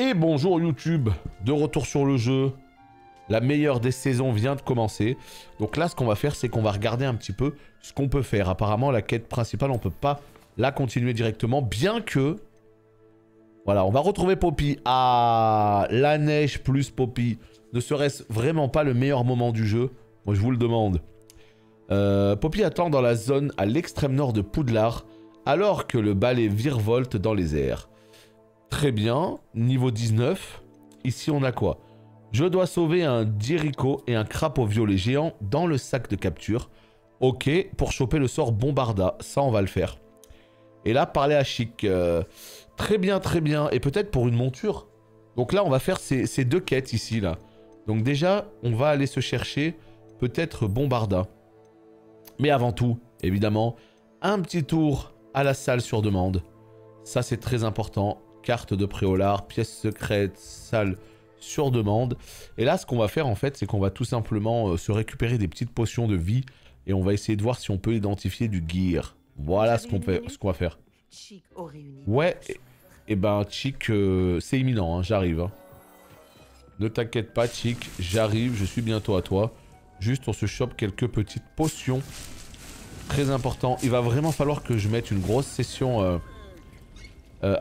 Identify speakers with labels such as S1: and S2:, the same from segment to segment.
S1: Et bonjour YouTube, de retour sur le jeu. La meilleure des saisons vient de commencer. Donc là, ce qu'on va faire, c'est qu'on va regarder un petit peu ce qu'on peut faire. Apparemment, la quête principale, on peut pas la continuer directement, bien que... Voilà, on va retrouver Poppy. Ah, la neige plus Poppy. Ne serait-ce vraiment pas le meilleur moment du jeu? Moi, je vous le demande. Poppy attend dans la zone à l'extrême nord de Poudlard, alors que le balai virevolte dans les airs. Très bien, niveau 19. Ici, on a quoi? Je dois sauver un Dirico et un crapaud violet géant dans le sac de capture. Ok, pour choper le sort Bombarda. Ça, on va le faire. Et là, parler à Chic. Très bien, très bien. Et peut-être pour une monture. Donc là, on va faire ces deux quêtes ici, là. Donc déjà, on va aller se chercher peut-être Bombarda. Mais avant tout, évidemment, un petit tour à la salle sur demande. Ça, c'est très important. Carte de Préolard, pièce secrète, salle sur demande. Et là, ce qu'on va faire, en fait, c'est qu'on va tout simplement se récupérer des petites potions de vie. Et on va essayer de voir si on peut identifier du gear. Voilà ce qu'on va faire. Ouais, et ben, Chic, c'est imminent, hein, j'arrive. Hein. Ne t'inquiète pas, Chic, j'arrive, je suis bientôt à toi. Juste, on se chope quelques petites potions. Très important. Il va vraiment falloir que je mette une grosse session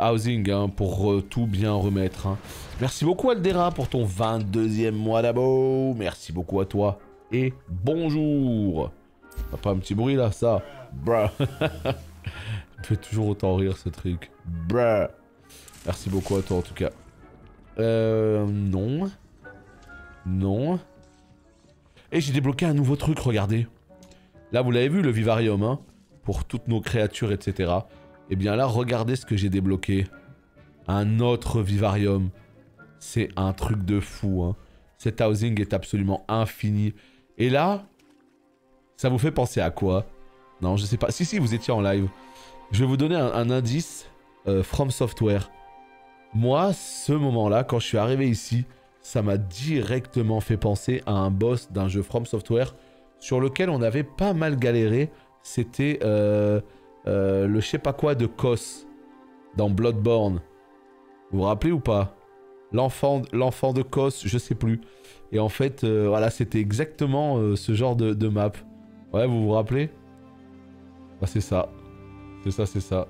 S1: housing hein, pour tout bien remettre. Hein. Merci beaucoup, Aldera, pour ton 22e mois d'abo. Merci beaucoup à toi. Et bonjour. T'as pas un petit bruit là, ça? Bruh. Il me fait toujours autant rire ce truc. Bruh. Merci beaucoup à toi en tout cas. Non. Non. Et j'ai débloqué un nouveau truc, regardez. Là, vous l'avez vu, le vivarium, hein, pour toutes nos créatures, etc. Et bien là, regardez ce que j'ai débloqué. Un autre vivarium. C'est un truc de fou, hein. Cet housing est absolument infini. Et là, ça vous fait penser à quoi? Non, je sais pas. Si, vous étiez en live. Je vais vous donner un indice From Software. Moi, ce moment-là, quand je suis arrivé ici, ça m'a directement fait penser à un boss d'un jeu From Software sur lequel on avait pas mal galéré. C'était le je sais pas quoi de Kos dans Bloodborne. Vous vous rappelez ou pas? L'enfant de Kos, je sais plus. Et en fait, voilà, c'était exactement ce genre de map. Ouais, vous vous rappelez? Bah, c'est ça. C'est ça.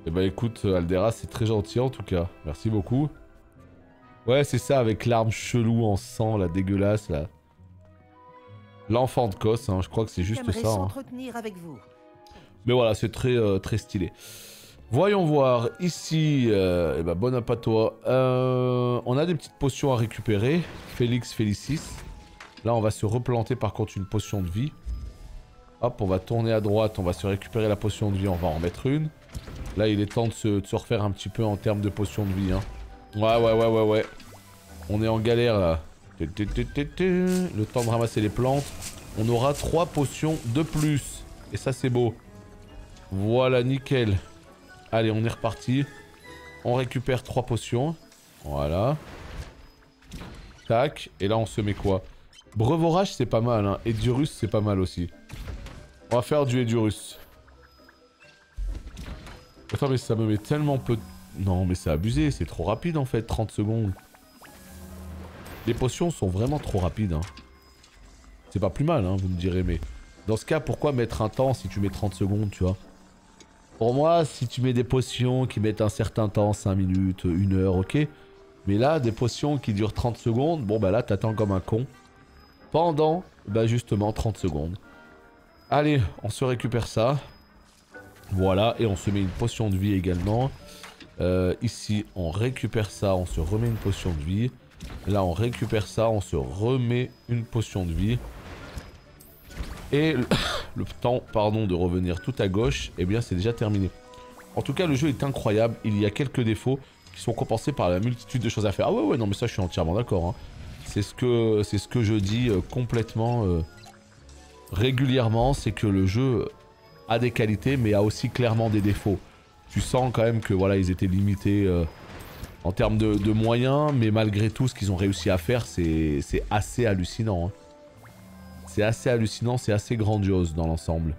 S1: Et bah écoute, Aldera, c'est très gentil en tout cas. Merci beaucoup. Ouais, c'est ça, avec l'arme chelou en sang, la dégueulasse, là. L'enfant de Kos, hein, je crois que c'est juste ça. Hein. Mais voilà, c'est très stylé. Voyons voir, ici, eh ben, bon app à toi. On a des petites potions à récupérer. Félix Félicis. Là, on va se replanter par contre une potion de vie. Hop, on va tourner à droite, on va se récupérer la potion de vie, on va en remettre une. Là, il est temps de se refaire un petit peu en termes de potions de vie. Hein. Ouais. On est en galère là. Le temps de ramasser les plantes. On aura 3 potions de plus. Et ça, c'est beau. Voilà, nickel. Allez, on est reparti. On récupère 3 potions. Voilà. Tac. Et là, on se met quoi? Brevorage, c'est pas mal. Hein. Edurus, c'est pas mal aussi. On va faire du Edurus. Attends, mais ça me met tellement peu de... Non, mais c'est abusé. C'est trop rapide, en fait. 30 secondes. Les potions sont vraiment trop rapides. Hein. C'est pas plus mal, hein, vous me direz, mais... Dans ce cas, pourquoi mettre un temps si tu mets 30 secondes, tu vois? Pour moi, si tu mets des potions qui mettent un certain temps, 5 minutes, 1 heure, ok. Mais là, des potions qui durent 30 secondes, bon bah là, t'attends comme un con. Pendant, bah justement, 30 secondes. Allez, on se récupère ça. Voilà, et on se met une potion de vie également. Ici, on récupère ça, on se remet une potion de vie. Là, on récupère ça, on se remet une potion de vie. Et le temps, pardon, de revenir tout à gauche, eh bien, c'est déjà terminé. En tout cas, le jeu est incroyable. Il y a quelques défauts qui sont compensés par la multitude de choses à faire. Ah ouais, non, mais ça, je suis entièrement d'accord. Hein. C'est ce que je dis complètement régulièrement, c'est que le jeu a des qualités, mais a aussi clairement des défauts. Tu sens quand même que voilà, ils étaient limités en termes de moyens, mais malgré tout, ce qu'ils ont réussi à faire, c'est assez hallucinant. Hein. C'est assez hallucinant, c'est assez grandiose dans l'ensemble.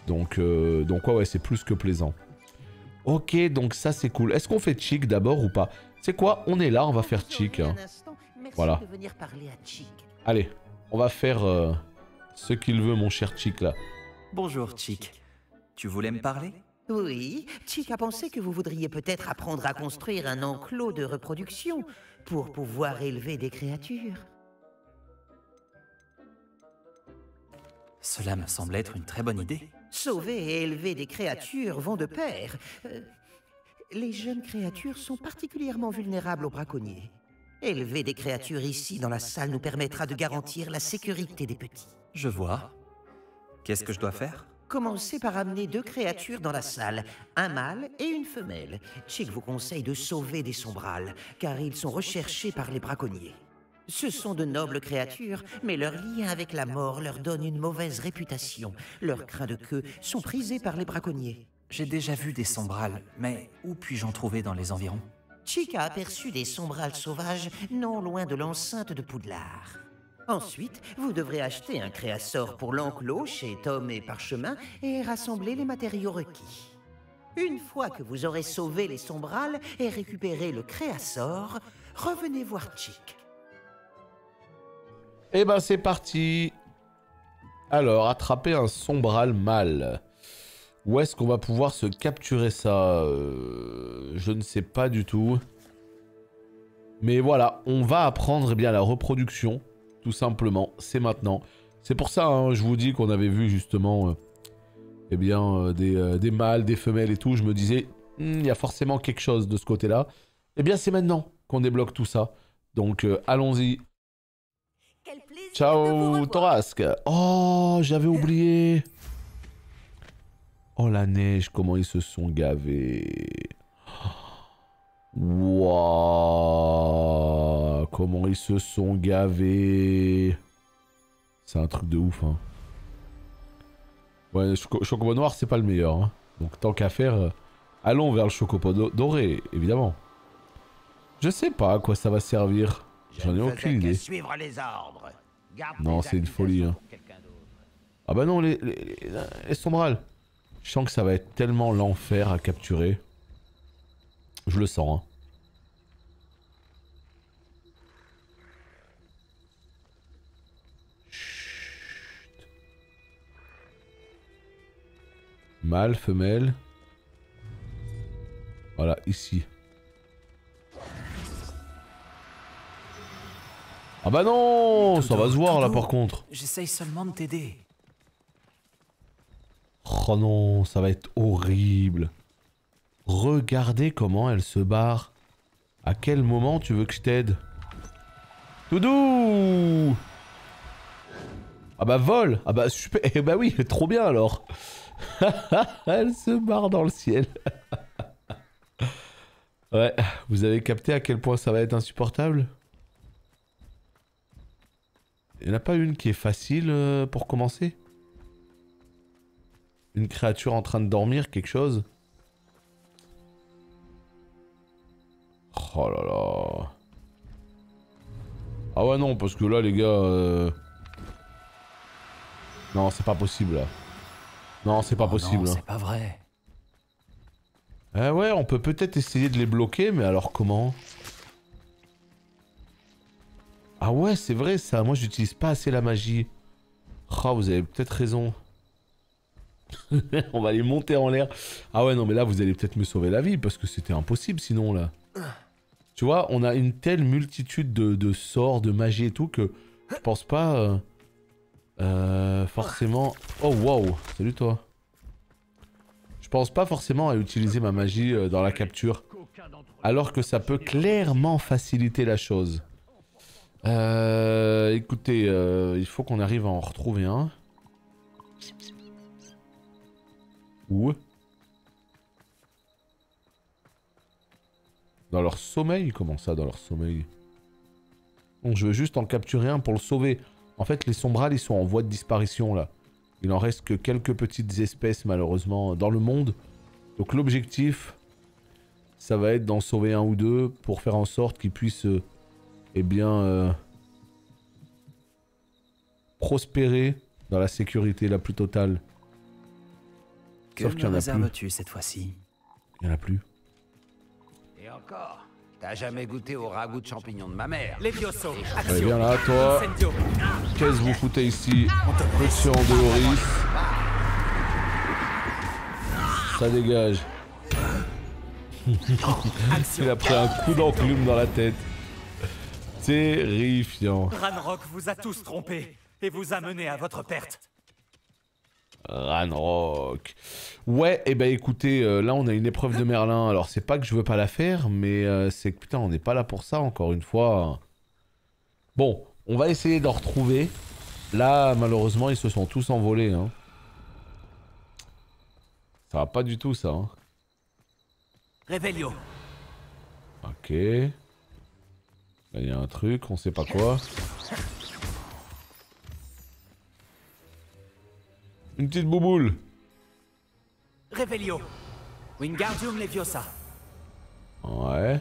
S1: Donc ouais, c'est plus que plaisant. Ok, donc ça c'est cool. Est-ce qu'on fait Chick d'abord ou pas? C'est quoi? On est là, on va faire Chick. Hein. Voilà. Allez, on va faire ce qu'il veut, mon cher Chick, là.
S2: Bonjour, Chick. Tu voulais me parler?
S3: Oui, Chick a pensé que vous voudriez peut-être apprendre à construire un enclos de reproduction pour pouvoir élever des créatures.
S2: Cela me semble être une très bonne idée.
S3: Sauver et élever des créatures vont de pair. Les jeunes créatures sont particulièrement vulnérables aux braconniers. Élever des créatures ici dans la salle nous permettra de garantir la sécurité des petits.
S2: Je vois. Qu'est-ce que je dois faire?
S3: Commencez par amener 2 créatures dans la salle, un mâle et une femelle. Chick vous conseille de sauver des sombrales, car ils sont recherchés par les braconniers. Ce sont de nobles créatures, mais leur lien avec la mort leur donne une mauvaise réputation. Leurs crins de queue sont prisés par les braconniers.
S2: J'ai déjà vu des sombrales, mais où puis-je en trouver dans les environs?
S3: Chick a aperçu des sombrales sauvages non loin de l'enceinte de Poudlard. Ensuite, vous devrez acheter un créasor pour l'enclos chez Tom et Parchemin et rassembler les matériaux requis. Une fois que vous aurez sauvé les sombrales et récupéré le créasor, revenez voir Chick.
S1: Eh ben c'est parti. Alors, attraper un sombral mâle. Où est-ce qu'on va pouvoir se capturer ça? Je ne sais pas du tout. Mais voilà, on va apprendre bien la reproduction. Tout simplement, c'est maintenant. C'est pour ça, hein, je vous dis qu'on avait vu justement des mâles, des femelles et tout. Je me disais, il y a forcément quelque chose de ce côté-là. Eh bien, c'est maintenant qu'on débloque tout ça. Donc, allons-y. Ciao, Torasque. Oh, j'avais oublié. Oh, la neige, comment ils se sont gavés. Waouh, comment ils se sont gavés. C'est un truc de ouf, hein. Ouais, Chocobo noir, c'est pas le meilleur, hein. Donc, tant qu'à faire, allons vers le Chocobo doré, évidemment. Je sais pas à quoi ça va servir. J'en ai aucune idée. Non, c'est une folie, hein. Ah bah non, les sombrales. Je sens que ça va être tellement l'enfer à capturer. Je le sens, hein. Chut. Mâle, femelle. Voilà, ici. Ah bah non, ça va se voir là par contre.
S2: J'essaye seulement de t'aider.
S1: Oh non, ça va être horrible. Regardez comment elle se barre. À quel moment tu veux que je t'aide? Doudou! Ah bah vol! Ah bah super! Eh bah oui, trop bien alors! Elle se barre dans le ciel. Ouais, vous avez capté à quel point ça va être insupportable? Il n'y en a pas une qui est facile pour commencer? Une créature en train de dormir, quelque chose? Oh là là. Ah ouais non, parce que là les gars... Non, c'est pas possible là. Non, c'est pas possible.
S2: Non,
S1: hein.
S2: c'est pas vrai.
S1: Ah ouais, on peut peut-être essayer de les bloquer, mais alors comment? Ah ouais, c'est vrai ça. Moi, j'utilise pas assez la magie. Oh, vous avez peut-être raison. On va les monter en l'air. Ah ouais, non, mais là, vous allez peut-être me sauver la vie, parce que c'était impossible sinon, là. Tu vois, on a une telle multitude de sorts, de magie et tout, que je pense pas forcément... Oh, wow. Salut, toi. Je pense pas forcément à utiliser ma magie dans la capture. Alors que ça peut clairement faciliter la chose. Écoutez, il faut qu'on arrive à en retrouver un. Où? Dans leur sommeil? Comment ça, dans leur sommeil? Donc je veux juste en capturer un pour le sauver. En fait, les sombrales, ils sont en voie de disparition, là. Il en reste que quelques petites espèces, malheureusement, dans le monde. Donc l'objectif, ça va être d'en sauver un ou deux pour faire en sorte qu'ils puissent... eh bien, prospérer dans la sécurité la plus totale.
S2: Que me réserves-tu cette fois-ci?
S1: Il n'y en a plus.
S4: Et encore, t'as jamais goûté au ragoût de champignons de ma mère.
S2: Levioso,
S1: Allez, viens là, toi.
S2: Incendio.
S1: Qu'est-ce que vous foutez ici? Petit Andoloris. Ça dégage. Il a pris un coup d'enclume dans la tête. Terrifiant.
S2: Ranrock vous a tous trompés et vous a mené à votre perte.
S1: Ranrock. Ouais, et ben écoutez, là on a une épreuve de Merlin. Alors c'est pas que je veux pas la faire, mais c'est que putain, on n'est pas là pour ça encore une fois. Bon, on va essayer d'en retrouver. Là, malheureusement, ils se sont tous envolés. Hein. Ça va pas du tout ça. Hein.
S2: Revelio.
S1: Ok. Là, il y a un truc, on sait pas quoi. Une petite bouboule.
S2: Revelio. Wingardium Leviosa.
S1: Ouais.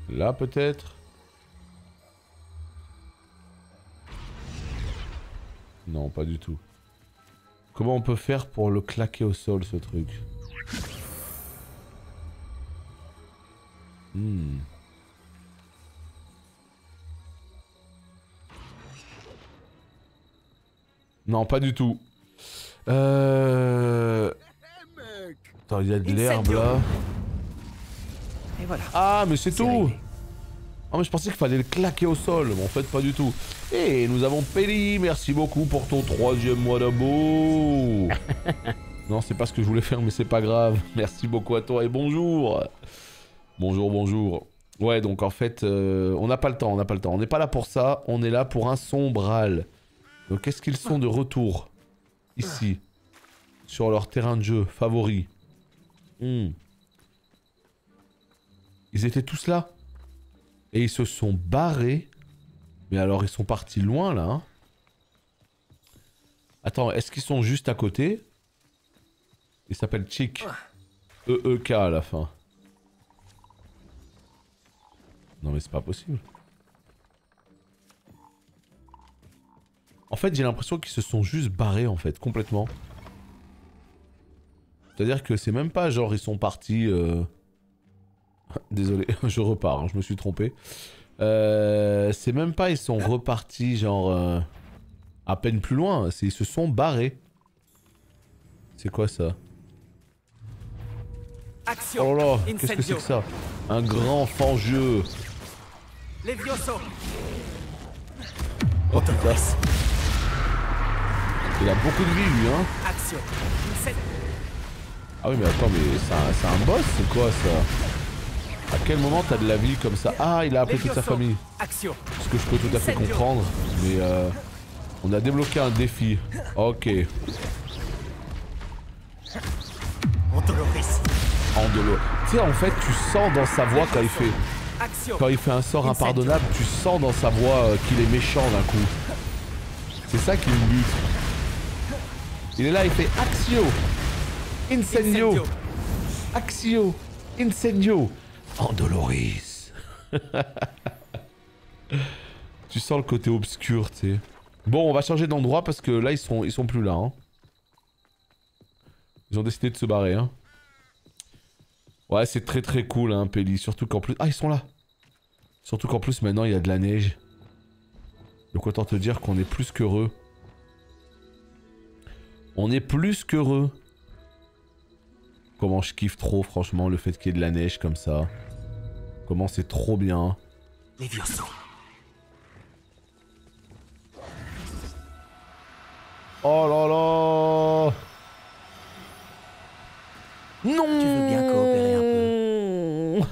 S1: Là peut-être. Non, pas du tout. Comment on peut faire pour le claquer au sol, ce truc? Non, pas du tout. Attends, il y a de l'herbe là.
S2: Et voilà.
S1: Ah, mais c'est tout.
S2: réglé.
S1: Ah, mais je pensais qu'il fallait le claquer au sol. Mais en fait, pas du tout. Et nous avons Peli. Merci beaucoup pour ton 3e mois d'abo. Non, c'est pas ce que je voulais faire, mais c'est pas grave. Merci beaucoup à toi et bonjour. Bonjour, bonjour. Ouais, donc en fait, on n'a pas le temps, on n'a pas le temps. On n'est pas là pour ça, on est là pour un sombral. Donc qu'est-ce qu'ils sont de retour ici, sur leur terrain de jeu favori. Ils étaient tous là. Et ils se sont barrés. Mais alors ils sont partis loin là. Hein. Attends, est-ce qu'ils sont juste à côté? Il s'appelle Chick. E-E-K à la fin. Non mais c'est pas possible. En fait j'ai l'impression qu'ils se sont juste barrés en fait, complètement. C'est-à-dire que c'est même pas genre ils sont partis... Désolé, je repars, hein, je me suis trompé. C'est même pas ils sont repartis genre... à peine plus loin, c'est ils se sont barrés. C'est quoi ça?
S2: Action.
S1: Oh là là, qu'est-ce que c'est que ça? Un grand fangeux.
S2: Levioso.
S1: Oh putain. Il a beaucoup de vie lui hein.
S2: Action.
S1: Ah oui mais attends mais c'est un boss c'est quoi ça? À quel moment t'as de la vie comme ça? Ah il a appelé toute sa famille.
S2: Action.
S1: Ce que je peux tout à fait comprendre. Mais on a débloqué un défi. Ok.
S2: Andoloris.
S1: Andolo. Tu sais en fait tu sens dans sa voix quand il fait un sort impardonnable, tu sens dans sa voix qu'il est méchant d'un coup. C'est ça qui me bute. Il est là, il fait Axio, Incendio, Axio, Incendio, Andoloris. Tu sens le côté obscur, tu sais. Bon, on va changer d'endroit parce que là ils sont plus là. Hein. Ils ont décidé de se barrer. Hein. Ouais, c'est très très cool, hein, Peli. Surtout qu'en plus... Ah, ils sont là. Surtout qu'en plus, maintenant, il y a de la neige. Donc autant te dire qu'on est plus qu'heureux. On est plus qu'heureux. Comment je kiffe trop, franchement, le fait qu'il y ait de la neige comme ça. Comment c'est trop bien.
S2: Levioso.
S1: Oh là là. Non.
S2: Tu veux bien coopérer un peu?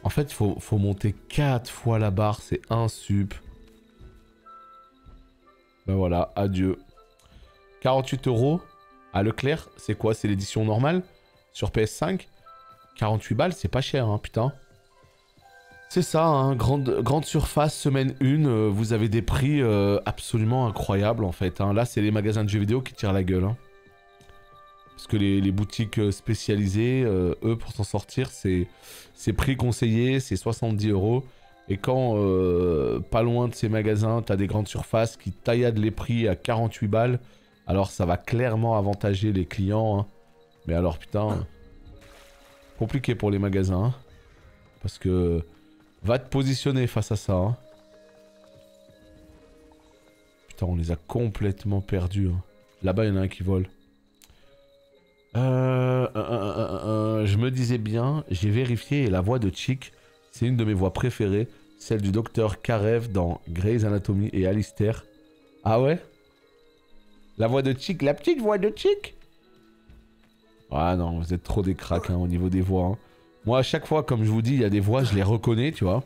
S1: En fait, faut monter 4 fois la barre, c'est insup. Ben voilà, adieu. 48 € à Leclerc, c'est quoi? C'est l'édition normale sur PS5. 48 balles, c'est pas cher, hein, putain. C'est ça, hein, grande surface, semaine 1, vous avez des prix absolument incroyables en fait. Hein. Là, c'est les magasins de jeux vidéo qui tirent la gueule. Hein. Parce que les boutiques spécialisées, eux, pour s'en sortir, c'est prix conseillé, c'est 70 €. Et quand, pas loin de ces magasins, t'as des grandes surfaces qui tailladent les prix à 48 balles, alors ça va clairement avantager les clients. Hein. Mais alors, putain... compliqué pour les magasins. Hein. Parce que... va te positionner face à ça. Hein. Putain, on les a complètement perdus. Hein. Là-bas, il y en a un qui vole. Je me disais bien, j'ai vérifié et la voix de Chick, c'est une de mes voix préférées. Celle du docteur Karev dans Grey's Anatomy et Alistair. Ah ouais? La voix de Chick, la petite voix de Chick? Ah non, vous êtes trop des cracks hein, au niveau des voix. Hein. Moi, à chaque fois, comme je vous dis, il y a des voix, je les reconnais, tu vois.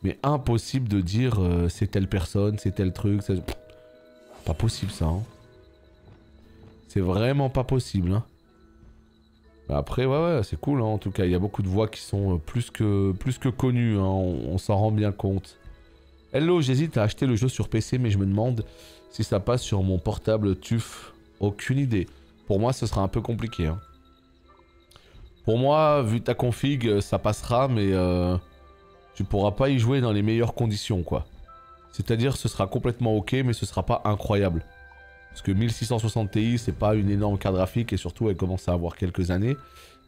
S1: Mais impossible de dire c'est telle personne, c'est tel truc. Pas possible ça. Hein. C'est vraiment pas possible. Hein. Après, ouais, c'est cool. Hein. En tout cas, il y a beaucoup de voix qui sont plus que connues. Hein. On s'en rend bien compte. Hello, j'hésite à acheter le jeu sur PC, mais je me demande si ça passe sur mon portable TUF. Aucune idée. Pour moi, ce sera un peu compliqué. Hein. Pour moi, vu ta config, ça passera, mais tu pourras pas y jouer dans les meilleures conditions, quoi. C'est-à-dire, ce sera complètement ok, mais ce sera pas incroyable. Parce que 1660 Ti, c'est pas une énorme carte graphique, et surtout, elle commence à avoir quelques années.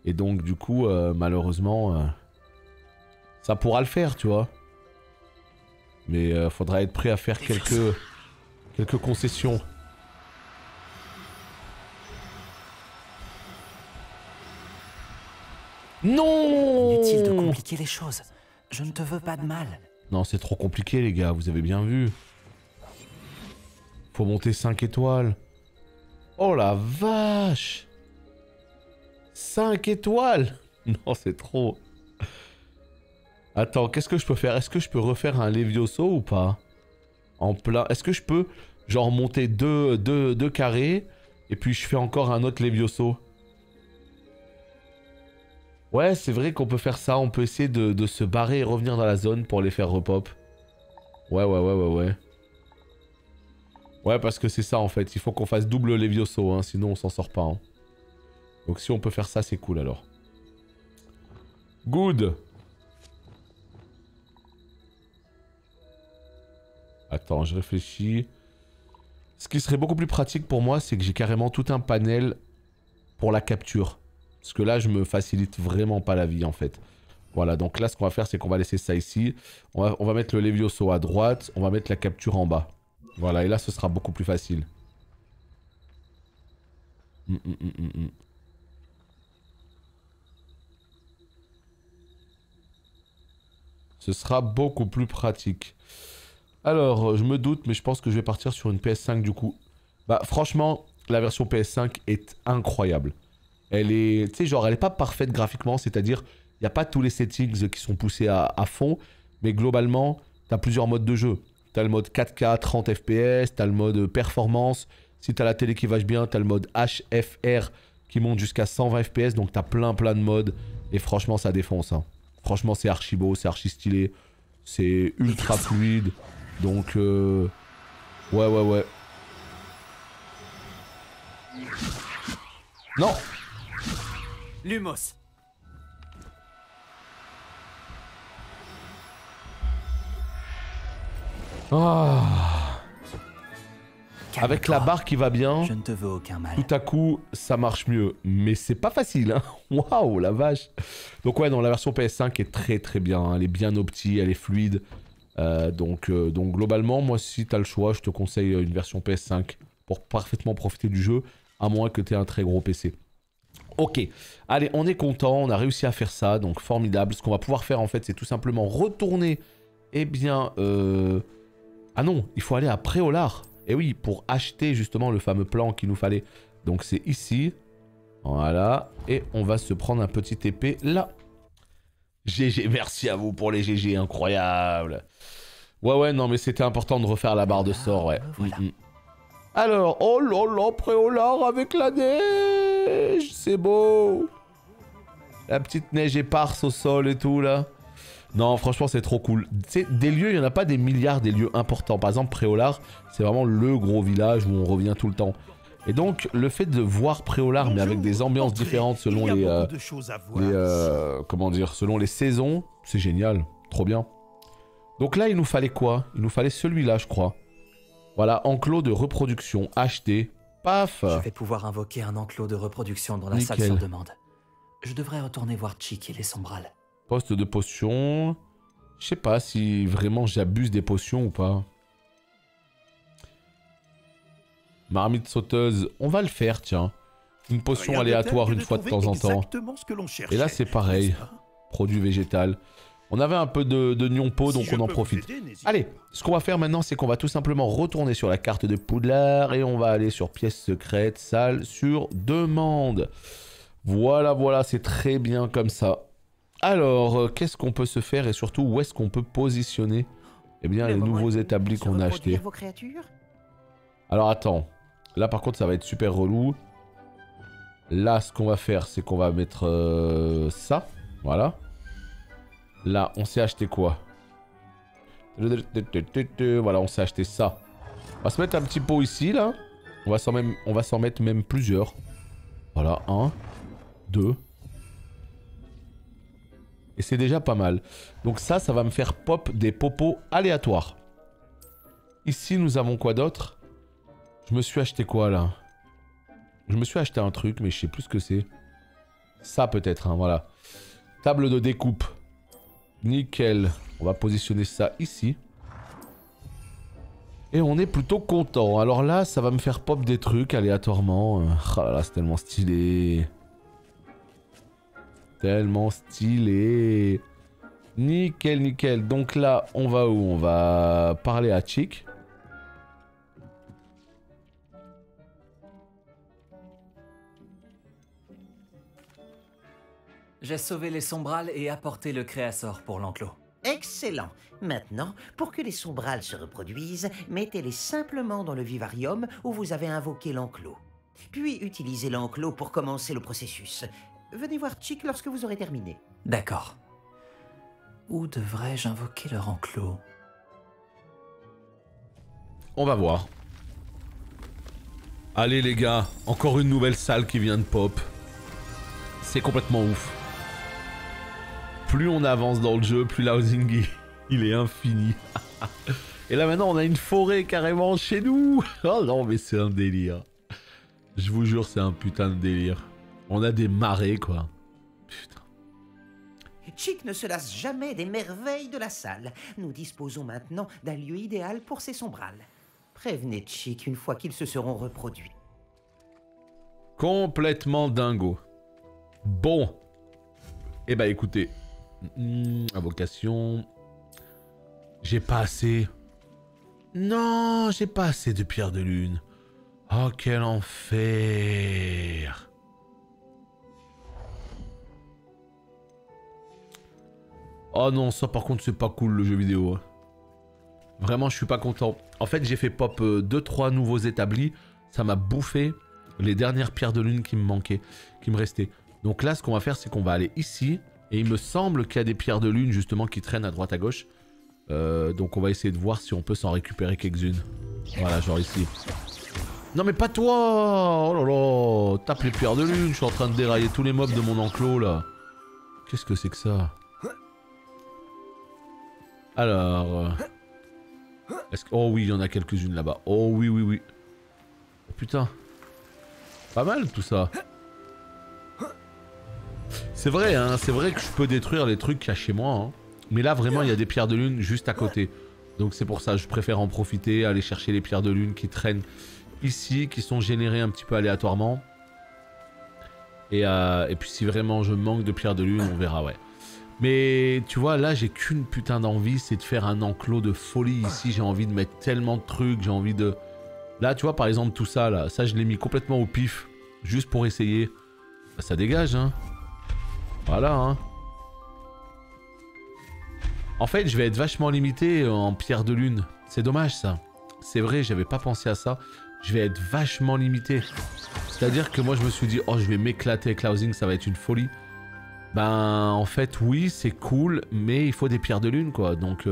S1: Et donc, du coup, malheureusement, ça pourra le faire, tu vois. Mais faudra être prêt à faire quelques concessions. Non!
S2: Inutile de compliquer les choses. Je ne te veux pas de mal.
S1: Non, c'est trop compliqué, les gars, vous avez bien vu. Faut monter 5 étoiles. Oh la vache! 5 étoiles! Non, c'est trop. Attends, qu'est-ce que je peux faire? Est-ce que je peux refaire un Levioso ou pas? En plein... Est-ce que je peux, genre, monter deux carrés et puis je fais encore un autre Levioso? Ouais, c'est vrai qu'on peut faire ça. On peut essayer de se barrer et revenir dans la zone pour les faire repop. Ouais. Ouais, parce que c'est ça en fait. Il faut qu'on fasse double Levioso, hein, sinon on s'en sort pas. Hein. Donc si on peut faire ça, c'est cool alors. Good. Attends, je réfléchis. Ce qui serait beaucoup plus pratique pour moi, c'est que j'ai carrément tout un panel pour la capture. Parce que là, je me facilite vraiment pas la vie, en fait. Voilà, donc là, ce qu'on va faire, c'est qu'on va laisser ça ici. On va mettre le Levioso à droite. On va mettre la capture en bas. Voilà, et là, ce sera beaucoup plus facile. Ce sera beaucoup plus pratique. Alors, je me doute, mais je pense que je vais partir sur une PS5, du coup. Bah, franchement, la version PS5 est incroyable. Elle est, tu sais, genre, elle est pas parfaite graphiquement, c'est-à-dire, il n'y a pas tous les settings qui sont poussés à fond, mais globalement, tu as plusieurs modes de jeu. Tu as le mode 4K, 30 FPS, tu as le mode performance. Si tu as la télé qui vache bien, tu as le mode HFR qui monte jusqu'à 120 FPS, donc tu as plein de modes, et franchement, ça défonce. Hein. Franchement, c'est archi beau, c'est archi stylé, c'est ultra fluide, donc, ouais. Non!
S2: Lumos.
S1: Ah. Avec la barre qui va bien,
S2: je ne te veux aucun mal.
S1: Tout à coup, ça marche mieux. Mais c'est pas facile, hein. Waouh, la vache. Donc ouais, non, la version PS5 est très bien. Hein. Elle est bien opti, elle est fluide. Donc globalement, moi, si t'as le choix, je te conseille une version PS5 pour parfaitement profiter du jeu, à moins que t'aies un très gros PC. Ok, allez, on est content, on a réussi à faire ça, donc formidable. Ce qu'on va pouvoir faire, en fait, c'est tout simplement retourner, eh bien... Ah non, il faut aller à Préolard. Et oui, pour acheter justement le fameux plan qu'il nous fallait. Donc c'est ici. Voilà. Et on va se prendre un petit épée là. GG, merci à vous pour les GG, incroyable. Ouais, non, mais c'était important de refaire la barre de sort, ouais. Voilà. Alors, oh là, Préolard avec la neige, c'est beau. La petite neige éparse au sol et tout, là. Non, franchement, c'est trop cool. Tu sais, des lieux, il n'y en a pas des milliards, des lieux importants. Par exemple, Préolard, c'est vraiment le gros village où on revient tout le temps. Et donc, le fait de voir Préolard, mais avec des ambiances différentes selon selon les saisons, c'est génial. Trop bien. Donc là, il nous fallait quoi? Il nous fallait celui-là, je crois. Voilà, enclos de reproduction. Acheter. Paf!
S2: Je vais pouvoir invoquer un enclos de reproduction dans la salle sur demande. Je devrais retourner voir Chick et les sombrales.
S1: Poste de potion. Je sais pas si vraiment j'abuse des potions ou pas. Marmite sauteuse. On va le faire, tiens. Une potion aléatoire une fois de temps en temps. Et là, c'est pareil. Produit végétal. On avait un peu de Nyonpo, donc on en profite. Allez, ce qu'on va faire maintenant, c'est qu'on va tout simplement retourner sur la carte de Poudlard et on va aller sur pièces secrètes, salle sur demande. Voilà, voilà, c'est très bien comme ça. Alors, qu'est-ce qu'on peut se faire et surtout, où est-ce qu'on peut positionner, eh bien, les nouveaux établis qu'on a achetés. Alors, attends. Là, par contre, ça va être super relou. Là, ce qu'on va faire, c'est qu'on va mettre ça. Voilà. Là, on s'est acheté quoi? Voilà, on s'est acheté ça. On va se mettre un petit pot ici, là. On va s'en mettre même plusieurs. Voilà, 1, 2. Et c'est déjà pas mal. Donc ça va me faire pop des popos aléatoires. Ici, nous avons quoi d'autre? Je me suis acheté quoi, là? Je me suis acheté un truc, mais je sais plus ce que c'est. Ça, peut-être, hein, voilà. Table de découpe. Nickel. On va positionner ça ici. Et on est plutôt content. Alors là, ça va me faire pop des trucs aléatoirement. Oh là là, c'est tellement stylé. Tellement stylé. Nickel, nickel. Donc là, on va où? On va parler à Chick.
S2: J'ai sauvé les sombrales et apporté le créasor pour l'enclos.
S3: Excellent. Maintenant, pour que les sombrales se reproduisent, mettez-les simplement dans le vivarium où vous avez invoqué l'enclos. Puis utilisez l'enclos pour commencer le processus. Venez voir Chick lorsque vous aurez terminé.
S2: D'accord. Où devrais-je invoquer leur enclos?
S1: On va voir. Allez les gars, encore une nouvelle salle qui vient de pop. C'est complètement ouf. Plus on avance dans le jeu, plus l'housing il est infini. Et là maintenant on a une forêt carrément chez nous. Oh non mais c'est un délire. Je vous jure c'est un putain de délire. On a des marais quoi. Putain.
S3: Chick ne se lasse jamais des merveilles de la salle. Nous disposons maintenant d'un lieu idéal pour ces sombrales. Prévenez Chick une fois qu'ils se seront reproduits.
S1: Complètement dingo. Bon. Eh bah écoutez. Invocation. J'ai pas assez. Non, j'ai pas assez de pierre de lune. Oh, quel enfer. Oh non, ça par contre c'est pas cool le jeu vidéo. Vraiment, je suis pas content. En fait, j'ai fait pop 2-3 nouveaux établis. Ça m'a bouffé les dernières pierres de lune qui me manquaient, qui me restaient. Donc là, ce qu'on va faire, c'est qu'on va aller ici. Et il me semble qu'il y a des pierres de lune justement qui traînent à droite à gauche. Donc on va essayer de voir si on peut s'en récupérer quelques-unes. Voilà, genre ici. Non mais pas toi! Oh là là! Tape les pierres de lune, je suis en train de dérailler tous les mobs de mon enclos là. Qu'est-ce que c'est que ça? Alors... est-ce que... oh oui, il y en a quelques-unes là-bas. Oh oui, oui, oui. Oh putain. Pas mal tout ça. C'est vrai, hein, c'est vrai que je peux détruire les trucs qu'il y a chez moi. Hein. Mais là, vraiment, il y a des pierres de lune juste à côté. Donc c'est pour ça, je préfère en profiter, aller chercher les pierres de lune qui traînent ici, qui sont générées un petit peu aléatoirement. Et puis si vraiment je manque de pierres de lune, on verra, ouais. Mais tu vois, là, j'ai qu'une putain d'envie, c'est de faire un enclos de folie ici. J'ai envie de mettre tellement de trucs, j'ai envie de... Là, tu vois, par exemple, tout ça, là, ça, je l'ai mis complètement au pif, juste pour essayer. Bah, ça dégage, hein. Voilà, hein. En fait, je vais être vachement limité en pierre de lune. C'est dommage, ça. C'est vrai, j'avais pas pensé à ça. Je vais être vachement limité. C'est-à-dire que moi, je me suis dit, oh, je vais m'éclater avec l'housing, ça va être une folie. Ben, en fait, oui, c'est cool, mais il faut des pierres de lune, quoi. Donc,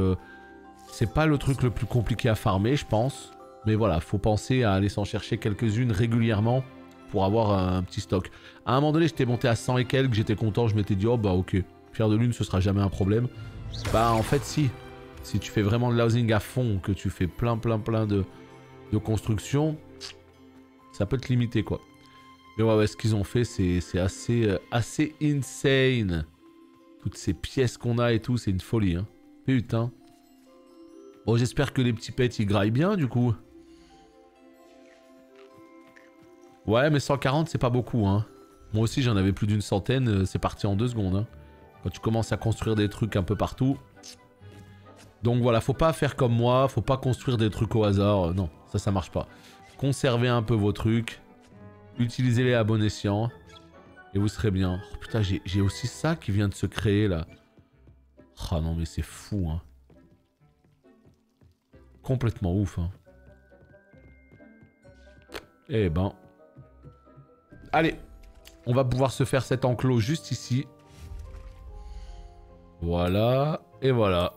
S1: c'est pas le truc le plus compliqué à farmer, je pense. Mais voilà, faut penser à aller s'en chercher quelques-unes régulièrement pour avoir un petit stock. À un moment donné, j'étais monté à 100 et quelques, j'étais content, je m'étais dit, oh bah ok, pierre de lune, ce sera jamais un problème. Bah en fait, si. Si tu fais vraiment de l'housing à fond, que tu fais plein de construction, ça peut te limiter quoi. Mais ouais, ce qu'ils ont fait, c'est assez insane. Toutes ces pièces qu'on a et tout, c'est une folie. Hein. Putain. Bon, j'espère que les petits pets, ils graillent bien, du coup. Ouais, mais 140, c'est pas beaucoup. Hein. Moi aussi, j'en avais plus d'une centaine. C'est parti en 2 secondes. Hein. Quand tu commences à construire des trucs un peu partout. Donc voilà, faut pas faire comme moi. Faut pas construire des trucs au hasard. Non, ça marche pas. Conservez un peu vos trucs. Utilisez-les à bon escient. Et vous serez bien. Oh, putain, j'ai aussi ça qui vient de se créer là. Ah non, mais c'est fou, hein. Complètement ouf, hein. Eh ben. Allez. On va pouvoir se faire cet enclos juste ici. Voilà. Et voilà.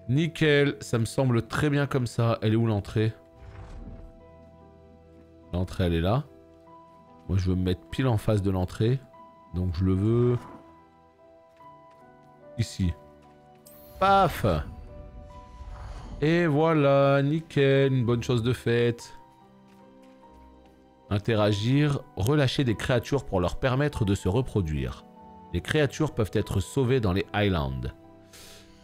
S1: Nickel. Ça me semble très bien comme ça. Elle est où l'entrée? L'entrée, elle est là. Moi, je veux me mettre pile en face de l'entrée. Donc, je le veux... ici. Paf! Et voilà, nickel. Une bonne chose de faite. Interagir. Relâcher des créatures pour leur permettre de se reproduire. Les créatures peuvent être sauvées dans les Highlands.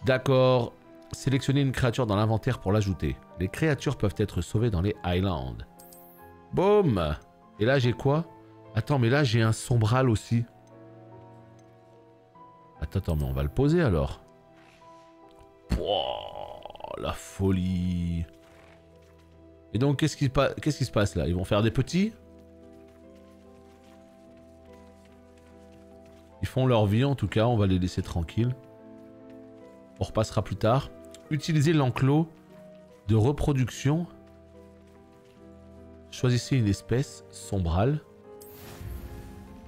S1: D'accord. Sélectionner une créature dans l'inventaire pour l'ajouter. Les créatures peuvent être sauvées dans les Highlands. Boum! Et là, j'ai quoi? Attends, mais là, j'ai un sombral aussi. Attends, mais on va le poser alors. Pouah, la folie. Et donc, qu'est-ce qui se passe là? Ils vont faire des petits? Ils font leur vie en tout cas, on va les laisser tranquilles. On repassera plus tard. Utilisez l'enclos de reproduction. Choisissez une espèce, sombral.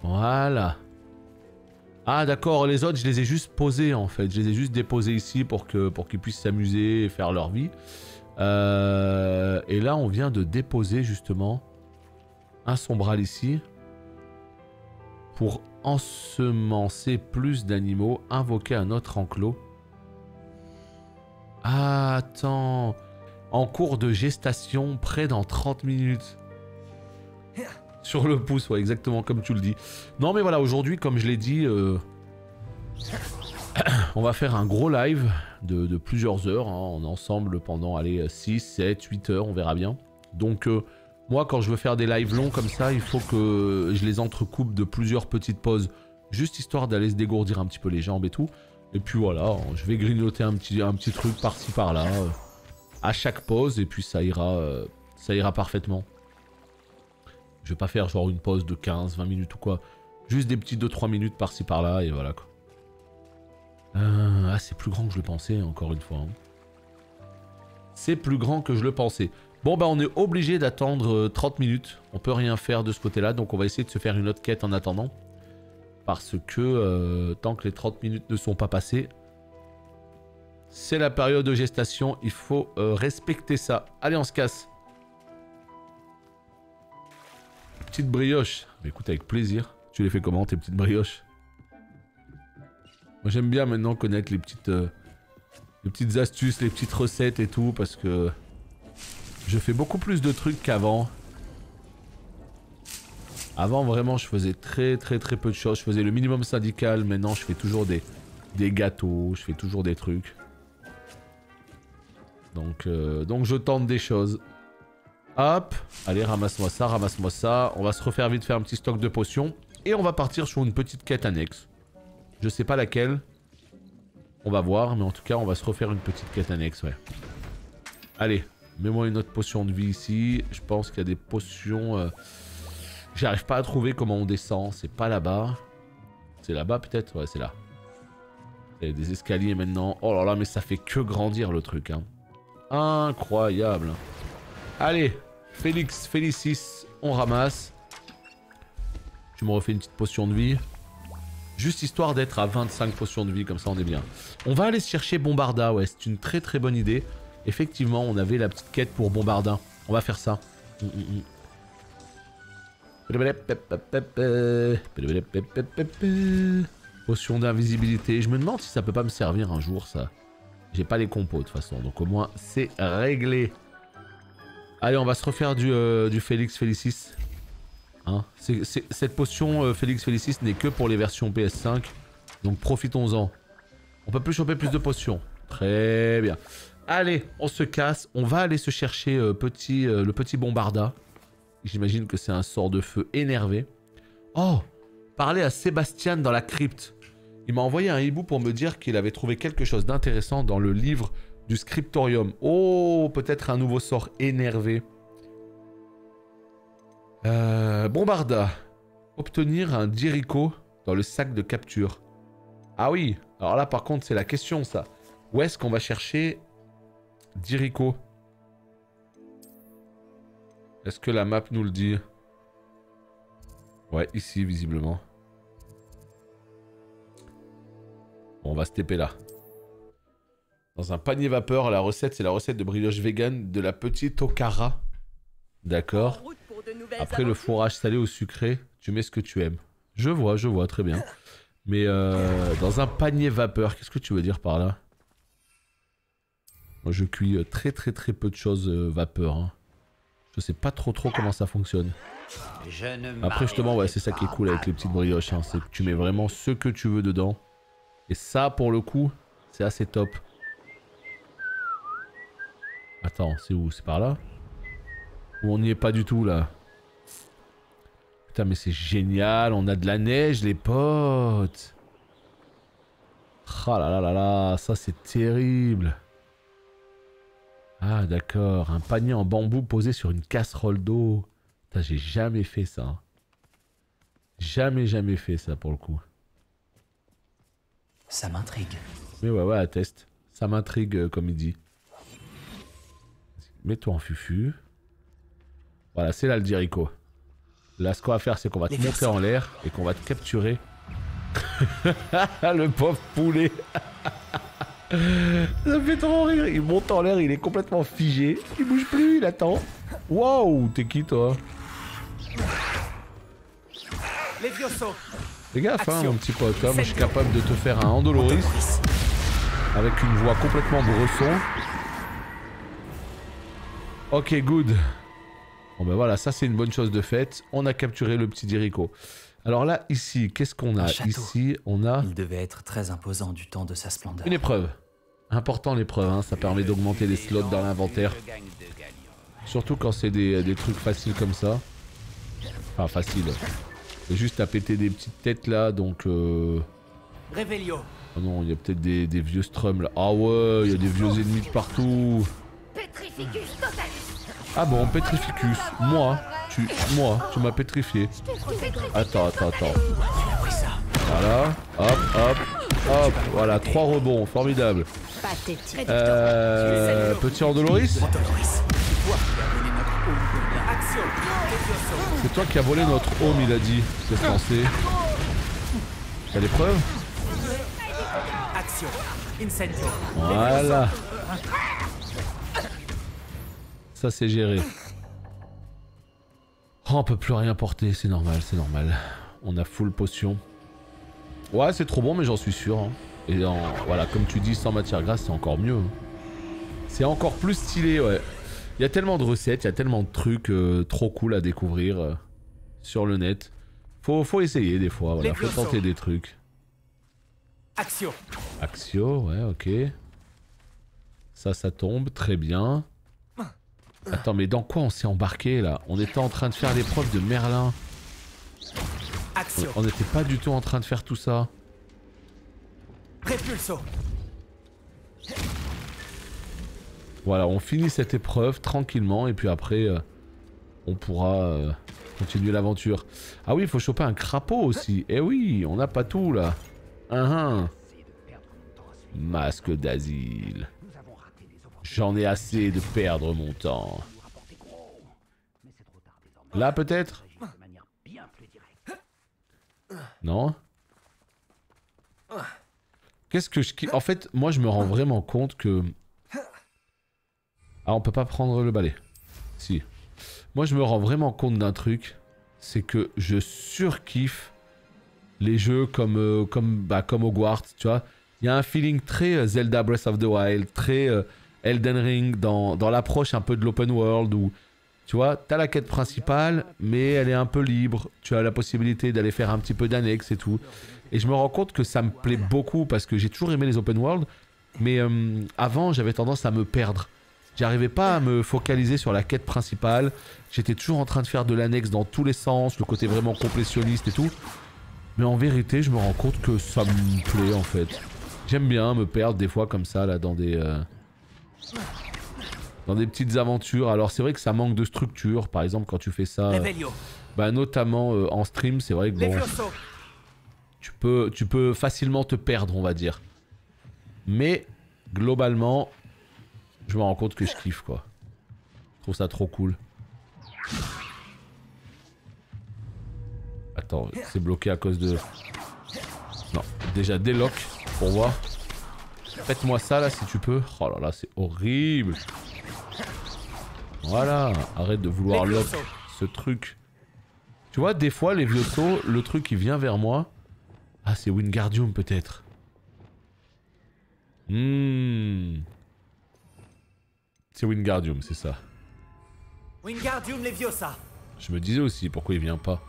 S1: Voilà. Ah d'accord, les autres je les ai juste posés en fait. Je les ai juste déposés ici pour qu'ils puissent s'amuser et faire leur vie. Et là on vient de déposer justement un sombral ici. Pour ensemencer plus d'animaux, invoquer un autre enclos. Ah attends. En cours de gestation, près dans 30 minutes. Sur le pouce, ouais, exactement comme tu le dis. Non mais voilà, aujourd'hui, comme je l'ai dit, on va faire un gros live de plusieurs heures, hein, en ensemble pendant, allez, 6, 7, 8 heures, on verra bien. Donc, moi, quand je veux faire des lives longs comme ça, il faut que je les entrecoupe de plusieurs petites pauses, juste histoire d'aller se dégourdir un petit peu les jambes et tout. Et puis voilà, je vais grignoter un petit truc par-ci par-là, à chaque pause, et puis ça ira parfaitement. Je vais pas faire genre une pause de 15, 20 minutes ou quoi. Juste des petits 2-3 minutes par-ci par-là et voilà quoi. Ah, c'est plus grand que je le pensais, encore une fois. Hein. C'est plus grand que je le pensais. Bon bah on est obligé d'attendre 30 minutes. On peut rien faire de ce côté-là, donc on va essayer de se faire une autre quête en attendant. Parce que tant que les 30 minutes ne sont pas passées, c'est la période de gestation, il faut respecter ça. Allez, on se casse. Petite brioche. Mais écoute, avec plaisir. Tu les fais comment, tes petites brioches? Moi, j'aime bien maintenant connaître les petites astuces, les petites recettes et tout, parce que je fais beaucoup plus de trucs qu'avant. Avant, vraiment, je faisais très peu de choses. Je faisais le minimum syndical. Maintenant, je fais toujours des gâteaux. Je fais toujours des trucs. Donc je tente des choses. Hop. Allez, ramasse-moi ça, ramasse-moi ça. On va se refaire vite faire un petit stock de potions. Et on va partir sur une petite quête annexe. Je sais pas laquelle. On va voir. Mais en tout cas, on va se refaire une petite quête annexe, ouais. Allez. Mets-moi une autre potion de vie ici. Je pense qu'il y a des potions... J'arrive pas à trouver comment on descend. C'est pas là-bas. C'est là-bas peut-être? Ouais, c'est là. Il y a des escaliers maintenant. Oh là là, mais ça fait que grandir le truc. Hein. Incroyable. Allez, Félix, Félicis, on ramasse. Tu me refais une petite potion de vie. Juste histoire d'être à 25 potions de vie, comme ça on est bien. On va aller chercher Bombarda, ouais, c'est une très bonne idée. Effectivement, on avait la petite quête pour Bombarda. On va faire ça. Potion d'invisibilité. Je me demande si ça peut pas me servir un jour, ça. J'ai pas les compos de toute façon, donc au moins c'est réglé. Allez, on va se refaire du Félix Félicis. Hein, cette potion Félix Félicis n'est que pour les versions PS5, donc profitons-en. On peut plus choper plus de potions. Très bien. Allez, on se casse. On va aller se chercher le petit bombarda. J'imagine que c'est un sort de feu énervé. Oh, parler à Sébastien dans la crypte. Il m'a envoyé un hibou pour me dire qu'il avait trouvé quelque chose d'intéressant dans le livre du scriptorium. Oh, peut-être un nouveau sort énervé. Bombarda. Obtenir un Jericho dans le sac de capture. Ah oui, alors là par contre c'est la question ça. Où est-ce qu'on va chercher Jericho? Est-ce que la map nous le dit? Ouais, ici visiblement. Bon, on va se taper là. Dans un panier vapeur, la recette c'est la recette de brioche vegan de la petite Okara. D'accord. Après le fourrage salé ou sucré, tu mets ce que tu aimes. Je vois, très bien. Mais dans un panier vapeur, qu'est-ce que tu veux dire par là? Moi je cuis très peu de choses vapeur. Hein. Je sais pas trop comment ça fonctionne. Après justement, ouais, c'est ça qui est cool avec les petites brioches. Hein, c'est que tu mets vraiment ce que tu veux dedans. Et ça, pour le coup, c'est assez top. Attends, c'est où? C'est par là? Ou on n'y est pas du tout là? Putain, mais c'est génial, on a de la neige, les potes. Ah là là là là, ça c'est terrible. Ah d'accord, un panier en bambou posé sur une casserole d'eau. Putain, j'ai jamais fait ça. Jamais fait ça pour le coup.
S2: Ça m'intrigue.
S1: Mais ouais, atteste. Ça m'intrigue comme il dit. Mets-toi en fufu. Voilà, c'est là le Jericho. Là, ce qu'on va faire, c'est qu'on va te monter en l'air et qu'on va te capturer. Le pauvre poulet. Ça fait trop rire. Il monte en l'air, il est complètement figé. Il bouge plus, il attend. Waouh, t'es qui toi? Fais gaffe, hein, mon petit pote. Moi, je suis capable de te faire un Andoloris avec une voix complètement bresson. Ok, good. Bon ben voilà, ça c'est une bonne chose de faite. On a capturé le petit Jericho. Alors là, ici, qu'est-ce qu'on a? Ici, on a...
S2: Il devait être très imposant du temps de sa splendeur.
S1: Une épreuve. Important l'épreuve, hein. Ça permet d'augmenter les slots dans l'inventaire. Surtout quand c'est des trucs faciles comme ça. Enfin, facile. C'est juste à péter des petites têtes là, donc... Oh non, il y a peut-être des vieux strums là. Ah ouais, il y a des vieux ennemis de partout. Ah bon, Petrificus. Moi, tu m'as pétrifié. Attends. Voilà, hop. Voilà, 3 rebonds, formidable. Petit Andoloris. C'est toi qui as volé notre home, il a dit. C'est censé. T'as l'épreuve? Voilà. Ça c'est géré. Oh, on peut plus rien porter, c'est normal. On a full potion. Ouais, c'est trop bon, mais j'en suis sûr. Hein. Et voilà, comme tu dis, sans matière grasse, c'est encore mieux. Hein. C'est encore plus stylé, ouais. Il y a tellement de recettes, il y a tellement de trucs trop cool à découvrir sur le net. Faut essayer des fois, voilà. Faut tenter des trucs. Axio, ouais, ok. Ça tombe, très bien. Attends, mais dans quoi on s'est embarqué là? On était en train de faire l'épreuve de Merlin. On n'était pas du tout en train de faire tout ça. Voilà, on finit cette épreuve tranquillement et puis après on pourra continuer l'aventure. Ah oui, il faut choper un crapaud aussi. Eh oui, on n'a pas tout là. Masque d'asile. J'en ai assez de perdre mon temps. Là peut-être? Non? Qu'est-ce que je... En fait, moi je me rends vraiment compte que... Ah, on peut pas prendre le balai. Si. Moi je me rends vraiment compte d'un truc. C'est que je surkiffe les jeux comme Hogwarts, tu vois. Il y a un feeling très Zelda Breath of the Wild, très Elden Ring dans l'approche un peu de l'open world où, tu vois, t'as la quête principale, mais elle est un peu libre. Tu as la possibilité d'aller faire un petit peu d'annexes et tout. Et je me rends compte que ça me plaît beaucoup parce que j'ai toujours aimé les open world, mais avant j'avais tendance à me perdre. J'arrivais pas à me focaliser sur la quête principale. J'étais toujours en train de faire de l'annexe dans tous les sens, le côté vraiment complétionniste et tout. Mais en vérité, je me rends compte que ça me plaît en fait. J'aime bien me perdre des fois comme ça là dans des petites aventures. Alors c'est vrai que ça manque de structure. Par exemple quand tu fais ça, bah, notamment en stream, c'est vrai que bon, tu peux facilement te perdre, on va dire. Mais globalement, je me rends compte que je kiffe quoi. Je trouve ça trop cool. Attends, c'est bloqué à cause de... Non, déjà délock pour voir. Faites-moi ça là si tu peux. Oh là là, c'est horrible. Voilà, arrête de vouloir lock ce truc. Tu vois, des fois les vieux sauts, le truc il vient vers moi. Ah, c'est Wingardium peut-être. C'est Wingardium, c'est ça.
S2: Wingardium Leviosa.
S1: Je me disais aussi pourquoi il vient pas.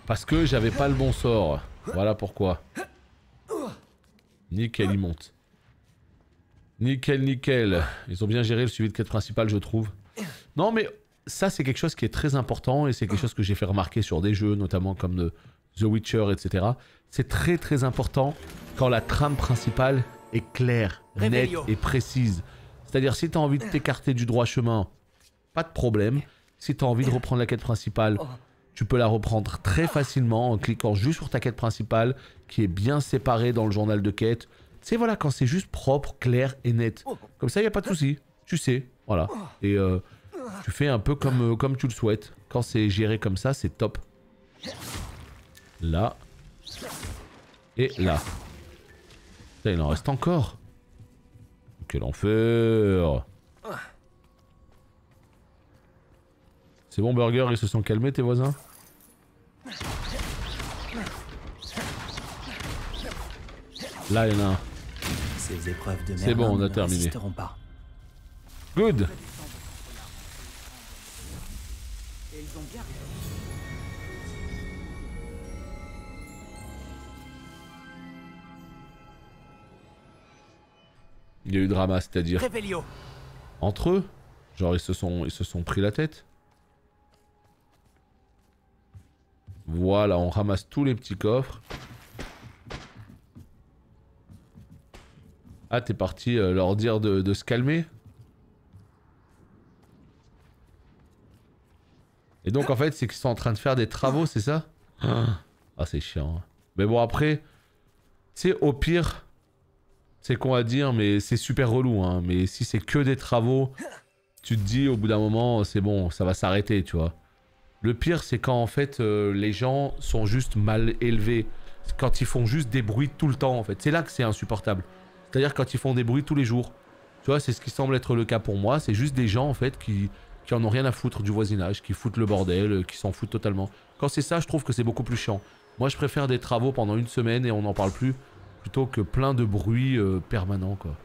S1: Parce que j'avais pas le bon sort. Voilà pourquoi. Nickel, il monte. Nickel, nickel. Ils ont bien géré le suivi de quête principale, je trouve. Non, mais ça, c'est quelque chose qui est très important et c'est quelque chose que j'ai fait remarquer sur des jeux, notamment comme The Witcher, etc. C'est très très important quand la trame principale est claire, nette et précise. C'est-à-dire, si tu as envie de t'écarter du droit chemin, pas de problème. Si tu as envie de reprendre la quête principale, tu peux la reprendre très facilement en cliquant juste sur ta quête principale qui est bien séparée dans le journal de quête. Tu sais, voilà, quand c'est juste propre, clair et net. Comme ça, il n'y a pas de souci. Tu sais, voilà. Et tu fais un peu comme tu le souhaites. Quand c'est géré comme ça, c'est top. Là. Et là. Putain, il en reste encore. Quel enfer. C'est bon, Burger, ils se sont calmés, tes voisins? Là, il y en a un.
S2: Ces épreuves de
S1: c'est bon, on a terminé.
S2: Pas.
S1: Good. Il y a eu drama, c'est-à-dire entre eux, genre ils se sont pris la tête. Voilà, on ramasse tous les petits coffres. Ah, t'es parti leur dire de se calmer? Et donc en fait, c'est qu'ils sont en train de faire des travaux, c'est ça? Ah, c'est chiant. Hein. Mais bon, après, tu sais, au pire, c'est qu'on va dire, mais c'est super relou. Hein. Mais si c'est que des travaux, tu te dis au bout d'un moment, c'est bon, ça va s'arrêter, tu vois. Le pire, c'est quand en fait, les gens sont juste mal élevés. Quand ils font juste des bruits tout le temps, en fait. C'est là que c'est insupportable. C'est-à-dire quand ils font des bruits tous les jours. Tu vois, c'est ce qui semble être le cas pour moi. C'est juste des gens, en fait, qui en ont rien à foutre du voisinage, qui foutent le bordel, qui s'en foutent totalement. Quand c'est ça, je trouve que c'est beaucoup plus chiant. Moi, je préfère des travaux pendant une semaine et on n'en parle plus, plutôt que plein de bruits permanents, quoi.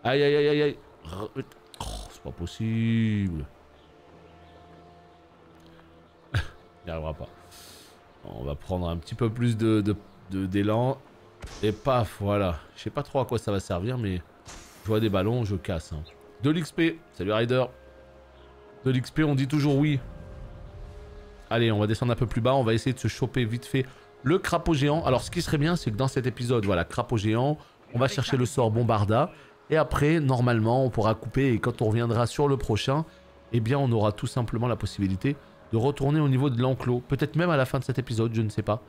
S1: Aïe, aïe, aïe, aïe, aïe. Oh, c'est pas possible. Il n'y arrivera pas. On va prendre un petit peu plus d'élan. Et paf, voilà. Je sais pas trop à quoi ça va servir, mais je vois des ballons, je casse. Hein. De l'XP. Salut Ryder. De l'XP, on dit toujours oui. Allez, on va descendre un peu plus bas. On va essayer de se choper vite fait le crapaud géant. Alors, ce qui serait bien, c'est que dans cet épisode, voilà, crapaud géant, on va chercher le sort Bombarda. Et après, normalement, on pourra couper. Et quand on reviendra sur le prochain, eh bien, on aura tout simplement la possibilité de retourner au niveau de l'enclos. Peut-être même à la fin de cet épisode, je ne sais pas.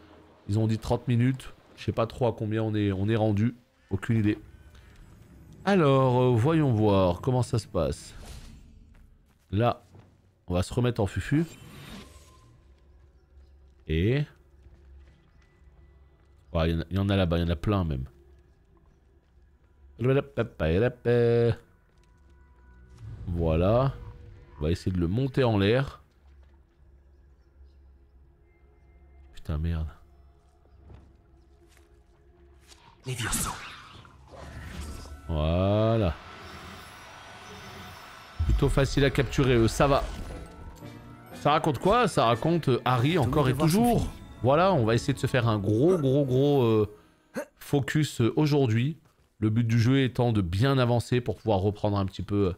S1: Ils ont dit 30 minutes. Je sais pas trop à combien on est rendu. Aucune idée. Alors, voyons voir comment ça se passe. Là, on va se remettre en fufu. Et... ouais, il y en a là-bas, il y en a plein même. Voilà. On va essayer de le monter en l'air. Putain, merde.
S2: Les vieux sons.
S1: Voilà. Plutôt facile à capturer, eux, ça va. Ça raconte quoi? Ça raconte Harry encore et toujours. Voilà, on va essayer de se faire un gros focus aujourd'hui. Le but du jeu étant de bien avancer pour pouvoir reprendre un petit peu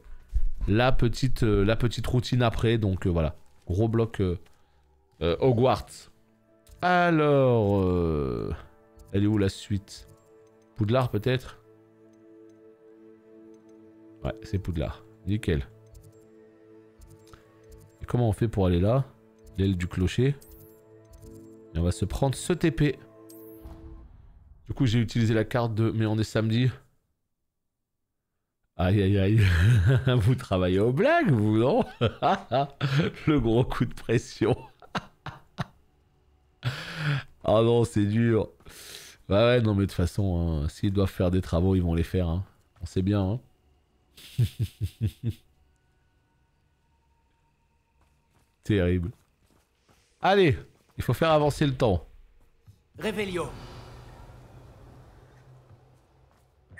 S1: la petite routine après. Donc voilà, gros bloc Hogwarts. Alors, elle est où la suite? Poudlard peut-être? Ouais, c'est Poudlard. Nickel. Et comment on fait pour aller là? L'aile du clocher. Et on va se prendre ce TP. Du coup, j'ai utilisé la carte de... Mais on est samedi. Aïe, aïe, aïe. Vous travaillez aux blagues, vous, non? Le gros coup de pression. Ah non, c'est dur. Bah ouais, non, mais de toute façon, hein, s'ils doivent faire des travaux, ils vont les faire. Hein. On sait bien, hein. Terrible. Allez, il faut faire avancer le temps.
S2: Réveillon.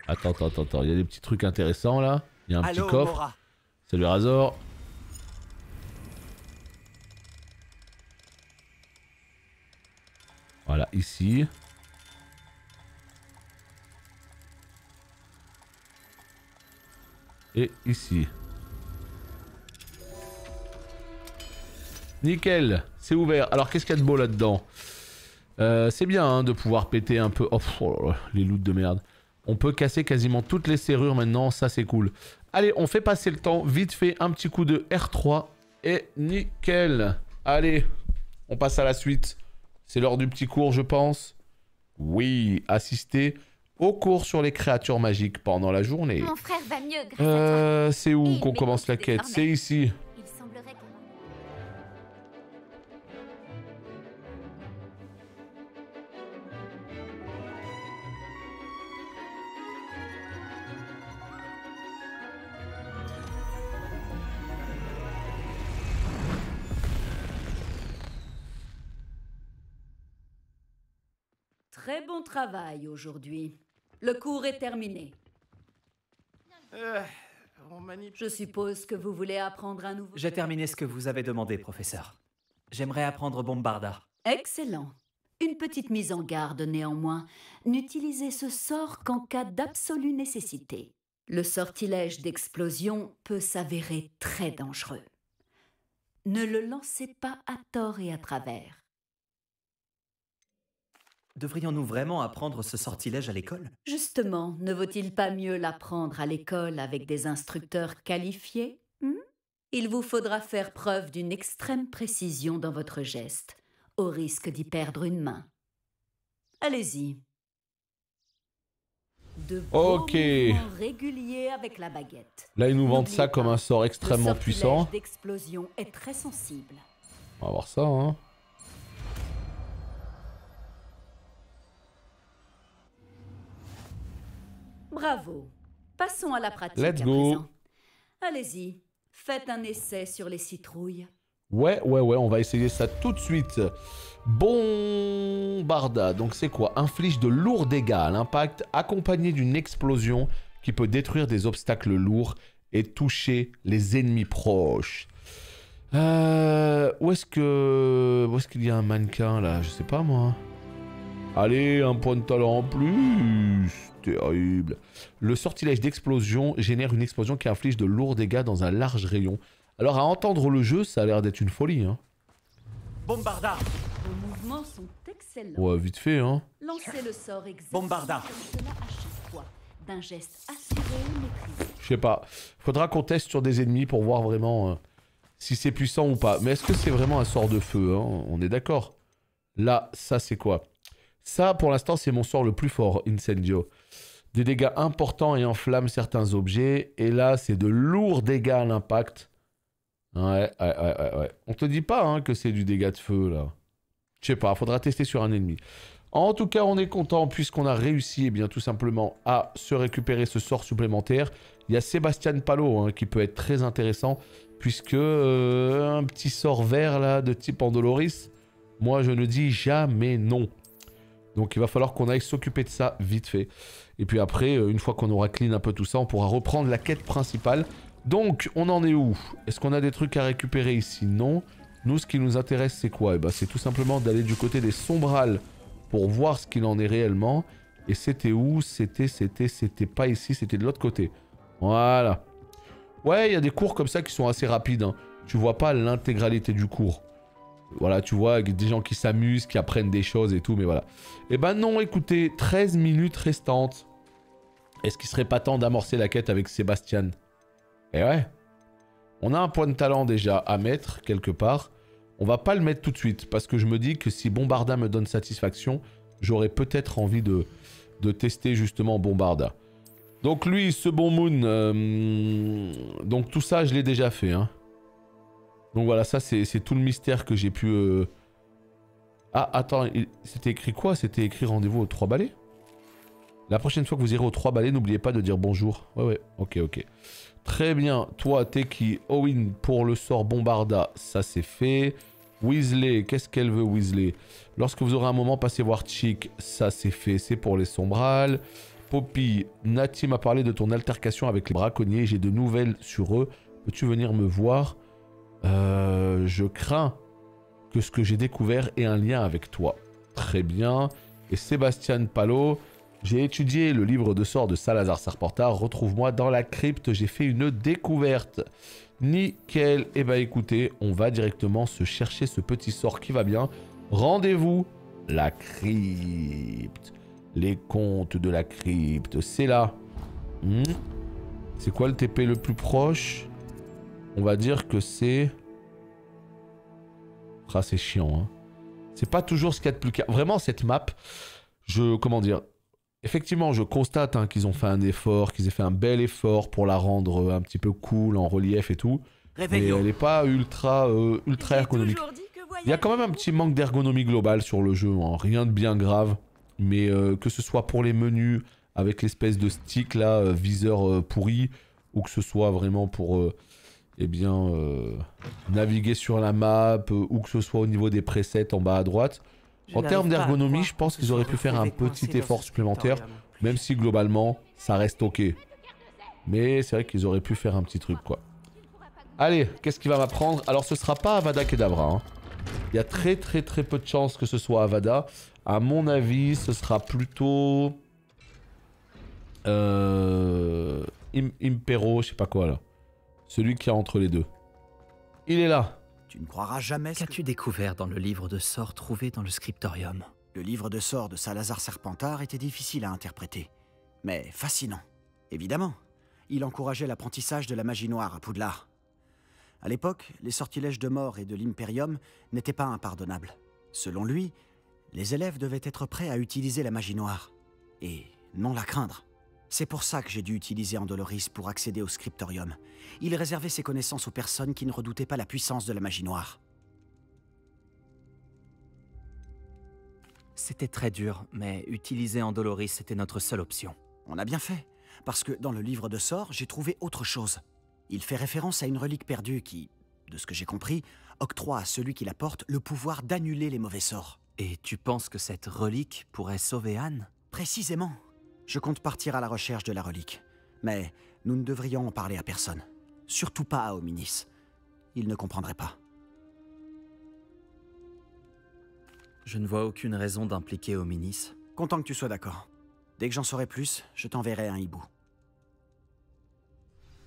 S1: Attends, il y a des petits trucs intéressants là. Il y a un petit coffre.
S2: Mora.
S1: Salut Razor. Voilà, ici. Et ici. Nickel, c'est ouvert. Alors qu'est-ce qu'il y a de beau là-dedans? C'est bien hein, de pouvoir péter un peu... Oh là là, les loots de merde. On peut casser quasiment toutes les serrures maintenant, ça c'est cool. Allez, on fait passer le temps, vite fait, un petit coup de R3 et nickel. Allez, on passe à la suite. C'est l'heure du petit cours, je pense. Oui, assister au cours sur les créatures magiques pendant la journée.
S5: Mon frère va mieux grâce à toi.
S1: C'est où
S5: Et
S1: qu'on
S5: il
S1: commence la
S5: m'écoute
S1: quête?
S5: désormais.
S1: C'est ici.
S5: Il semblerait que...
S6: Très bon travail aujourd'hui. Le cours est terminé. Je suppose que vous voulez apprendre un nouveau...
S2: J'ai terminé ce que vous avez demandé, professeur. J'aimerais apprendre Bombarda.
S6: Excellent. Une petite mise en garde néanmoins. N'utilisez ce sort qu'en cas d'absolue nécessité. Le sortilège d'explosion peut s'avérer très dangereux. Ne le lancez pas à tort et à travers.
S2: Devrions-nous vraiment apprendre ce sortilège à l'école?
S6: Justement, ne vaut-il pas mieux l'apprendre à l'école avec des instructeurs qualifiés? Il vous faudra faire preuve d'une extrême précision dans votre geste, au risque d'y perdre une main. Allez-y. De beaux mouvements réguliers avec la baguette.
S1: Là, ils nous vendent
S6: N'oubliez
S1: ça comme
S6: pas,
S1: un sort extrêmement puissant.
S6: Le sortilège d'explosion est très sensible.
S1: On va voir ça, hein.
S6: Bravo. Passons à la pratique
S1: Let's
S6: à
S1: go.
S6: présent. Allez-y, faites un essai sur les citrouilles.
S1: Ouais, on va essayer ça tout de suite. Bombarda, donc c'est quoi? Inflige de lourds dégâts à l'impact, accompagné d'une explosion qui peut détruire des obstacles lourds et toucher les ennemis proches. Où est-ce qu'il y a un mannequin là? Je sais pas moi. Allez, un point de talent en plus. Terrible. Le sortilège d'explosion génère une explosion qui inflige de lourds dégâts dans un large rayon. Alors à entendre le jeu, ça a l'air d'être une folie, hein.
S2: Bombarda.
S6: Vos mouvements sont excellents.
S1: Ouais, vite fait, hein.
S6: Lancez le sort exactement
S2: Bombarda.
S6: comme cela à chaque fois, d'un geste assuré et maîtrisé.
S1: Je sais pas. Faudra qu'on teste sur des ennemis pour voir vraiment si c'est puissant ou pas. Mais est-ce que c'est vraiment un sort de feu, hein? On est d'accord. Là, ça c'est quoi? Ça, pour l'instant, c'est mon sort le plus fort, Incendio. Des dégâts importants et enflamme certains objets. Et là, c'est de lourds dégâts à l'impact. Ouais. On te dit pas hein, que c'est du dégât de feu, là. Je sais pas, faudra tester sur un ennemi. En tout cas, on est content puisqu'on a réussi, eh bien, tout simplement, à se récupérer ce sort supplémentaire. Il y a Sébastien Palo hein, qui peut être très intéressant puisque un petit sort vert, là, de type Andoloris, moi, je ne dis jamais non. Donc il va falloir qu'on aille s'occuper de ça vite fait. Et puis après, une fois qu'on aura clean un peu tout ça, on pourra reprendre la quête principale. Donc, on en est où? Est-ce qu'on a des trucs à récupérer ici? Non. Nous, ce qui nous intéresse, c'est quoi? Eh ben, c'est tout simplement d'aller du côté des Sombrales pour voir ce qu'il en est réellement. Et c'était où? C'était pas ici, c'était de l'autre côté. Voilà. Ouais, il y a des cours comme ça qui sont assez rapides. Hein. Tu vois pas l'intégralité du cours. Voilà, tu vois, des gens qui s'amusent, qui apprennent des choses et tout, mais voilà. Eh ben non, écoutez, 13 minutes restantes. Est-ce qu'il serait pas temps d'amorcer la quête avec Sébastien? Eh ouais. On a un point de talent déjà à mettre, quelque part. On va pas le mettre tout de suite, parce que je me dis que si Bombarda me donne satisfaction, j'aurais peut-être envie de tester justement Bombarda. Donc lui, ce bon Moon, donc tout ça, je l'ai déjà fait, hein. Donc voilà, ça c'est tout le mystère que j'ai pu... Ah, attends, c'était écrit quoi? C'était écrit rendez-vous aux 3 balais? La prochaine fois que vous irez aux 3 balais, n'oubliez pas de dire bonjour. Ouais, ok. Très bien, toi, t'es qui? Owen pour le sort Bombarda, ça c'est fait. Weasley, qu'est-ce qu'elle veut Weasley? Lorsque vous aurez un moment, passez voir Chick, ça c'est fait, c'est pour les Sombrales. Poppy, Nati m'a parlé de ton altercation avec les braconniers, j'ai de nouvelles sur eux. Peux-tu venir me voir? Je crains que ce que j'ai découvert ait un lien avec toi. Très bien. Et Sébastien Palot, j'ai étudié le livre de sorts de Salazar Serpentard. Retrouve-moi dans la crypte, j'ai fait une découverte. Nickel. Eh ben écoutez, on va directement se chercher ce petit sort qui va bien. Rendez-vous, la crypte. Les contes de la crypte, c'est là. C'est quoi le TP le plus proche? On va dire que c'est... Ah, c'est chiant, hein. C'est pas toujours ce qu'il y a de plus... Vraiment, cette map, comment dire... Effectivement, je constate hein, qu'ils ont fait un effort, qu'ils aient fait un bel effort pour la rendre un petit peu cool, en relief et tout. Réveillon. Mais elle n'est pas ultra ergonomique. Il y a quand même un petit manque d'ergonomie globale sur le jeu, hein. Rien de bien grave. Mais que ce soit pour les menus, avec l'espèce de stick là, viseur pourri, ou que ce soit vraiment pour... naviguer sur la map, ou que ce soit au niveau des presets en bas à droite. En termes d'ergonomie, je pense qu'ils auraient pu faire un petit effort supplémentaire, même si globalement, ça reste ok. Mais c'est vrai qu'ils auraient pu faire un petit truc, quoi. Allez, qu'est-ce qu'il va m'apprendre? Alors, ce sera pas Avada Kedavra, hein. Il y a très peu de chances que ce soit Avada. À mon avis, ce sera plutôt... Impero, je sais pas quoi, là. Celui qui est entre les deux. Il est là.
S7: Tu ne croiras jamais ce
S2: Qu'as-tu découvert dans le livre de sorts trouvé dans le scriptorium?
S7: Le livre de sorts de Salazar Serpentard était difficile à interpréter, mais fascinant. Évidemment, il encourageait l'apprentissage de la magie noire à Poudlard. À l'époque, les sortilèges de mort et de l'Imperium n'étaient pas impardonnables. Selon lui, les élèves devaient être prêts à utiliser la magie noire, et non la craindre. C'est pour ça que j'ai dû utiliser Andoloris pour accéder au scriptorium. Il réservait ses connaissances aux personnes qui ne redoutaient pas la puissance de la magie noire.
S2: C'était très dur, mais utiliser Andoloris était notre seule option.
S7: On a bien fait, parce que dans le livre de sorts, j'ai trouvé autre chose. Il fait référence à une relique perdue qui, de ce que j'ai compris, octroie à celui qui la porte le pouvoir d'annuler les mauvais sorts.
S2: Et tu penses que cette relique pourrait sauver Anne?
S7: Précisément. Je compte partir à la recherche de la relique. Mais nous ne devrions en parler à personne. Surtout pas à Hominis. Il ne comprendrait pas.
S2: Je ne vois aucune raison d'impliquer Hominis.
S7: Content que tu sois d'accord. Dès que j'en saurai plus, je t'enverrai un hibou.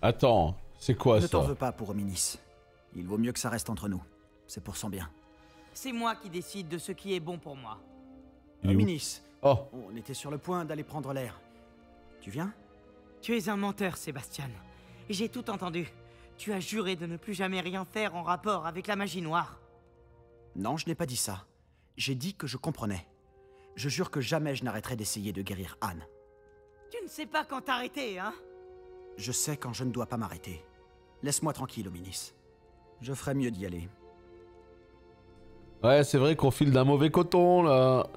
S1: Attends, c'est quoi ça?
S7: Ne t'en veux pas pour Hominis. Il vaut mieux que ça reste entre nous. C'est pour son bien.
S8: C'est moi qui décide de ce qui est bon pour moi.
S7: Hominis.
S1: Oh.
S7: On était sur le point d'aller prendre l'air. Tu viens?
S8: Tu es un menteur, Sébastien. J'ai tout entendu. Tu as juré de ne plus jamais rien faire en rapport avec la magie noire.
S7: Non, je n'ai pas dit ça. J'ai dit que je comprenais. Je jure que jamais je n'arrêterai d'essayer de guérir Anne.
S8: Tu ne sais pas quand t'arrêter, hein?
S7: Je sais quand je ne dois pas m'arrêter. Laisse-moi tranquille, Hominis. Je ferais mieux d'y aller.
S1: Ouais, c'est vrai qu'on file d'un mauvais coton, là.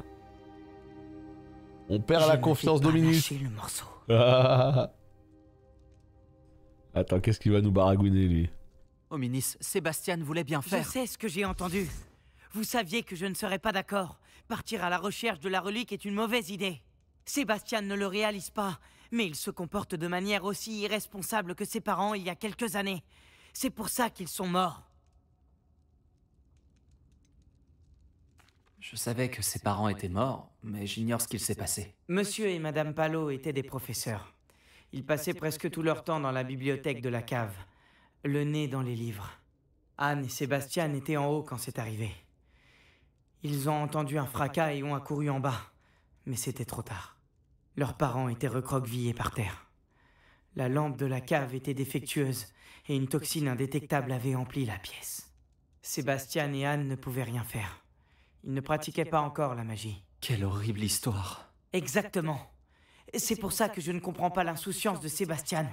S1: On perd la confiance d'Hominis.
S8: Le morceau.
S1: Attends, qu'est-ce qu'il va nous baragouiner, lui?
S2: Hominis, Sébastien voulait bien faire.
S8: Je sais ce que j'ai entendu. Vous saviez que je ne serais pas d'accord. Partir à la recherche de la relique est une mauvaise idée. Sébastien ne le réalise pas, mais il se comporte de manière aussi irresponsable que ses parents il y a quelques années. C'est pour ça qu'ils sont morts.
S2: Je savais que ses parents étaient morts, mais j'ignore ce qu'il s'est passé.
S8: Monsieur et Madame Palot étaient des professeurs. Ils passaient presque tout leur temps dans la bibliothèque de la cave, le nez dans les livres. Anne et Sébastien étaient en haut quand c'est arrivé. Ils ont entendu un fracas et ont accouru en bas, mais c'était trop tard. Leurs parents étaient recroquevillés par terre. La lampe de la cave était défectueuse et une toxine indétectable avait empli la pièce. Sébastien et Anne ne pouvaient rien faire. Ils ne pratiquaient pas encore la magie.
S2: Quelle horrible histoire.
S8: Exactement. C'est pour ça que je ne comprends pas l'insouciance de Sébastien.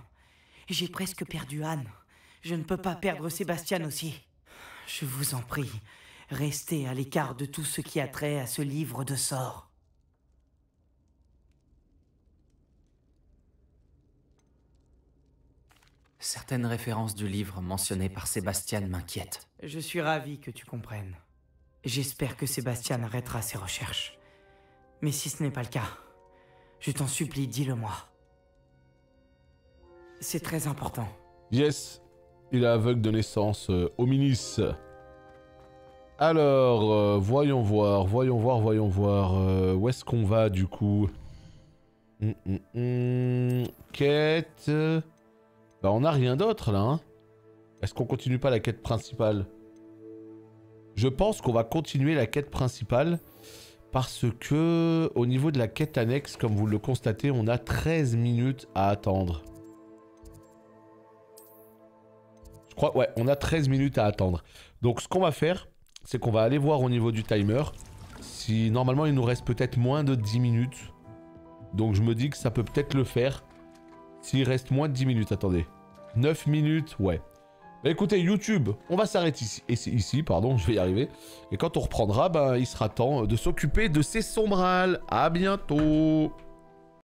S8: J'ai presque perdu Anne. Je ne peux pas perdre Sébastien aussi. Je vous en prie, restez à l'écart de tout ce qui a trait à ce livre de sorts.
S2: Certaines références du livre mentionnées par Sébastien m'inquiètent.
S8: Je suis ravi que tu comprennes. J'espère que Sébastien arrêtera ses recherches. Mais si ce n'est pas le cas, je t'en supplie, dis-le-moi. C'est très important.
S1: Yes, il est aveugle de naissance, Hominis. Alors, voyons voir. Où est-ce qu'on va du coup? Quête... Bah on n'a rien d'autre là, hein. Est-ce qu'on continue pas la quête principale? Je pense qu'on va continuer la quête principale parce que au niveau de la quête annexe, comme vous le constatez, on a 13 minutes à attendre. Je crois, ouais, on a 13 minutes à attendre. Donc ce qu'on va faire, c'est qu'on va aller voir au niveau du timer. Si normalement il nous reste peut-être moins de 10 minutes. Donc je me dis que ça peut peut-être le faire. S'il reste moins de 10 minutes, attendez. 9 minutes, ouais. Bah écoutez, YouTube, on va s'arrêter ici, pardon, je vais y arriver. Et quand on reprendra, bah, il sera temps de s'occuper de ces sombrales. À bientôt.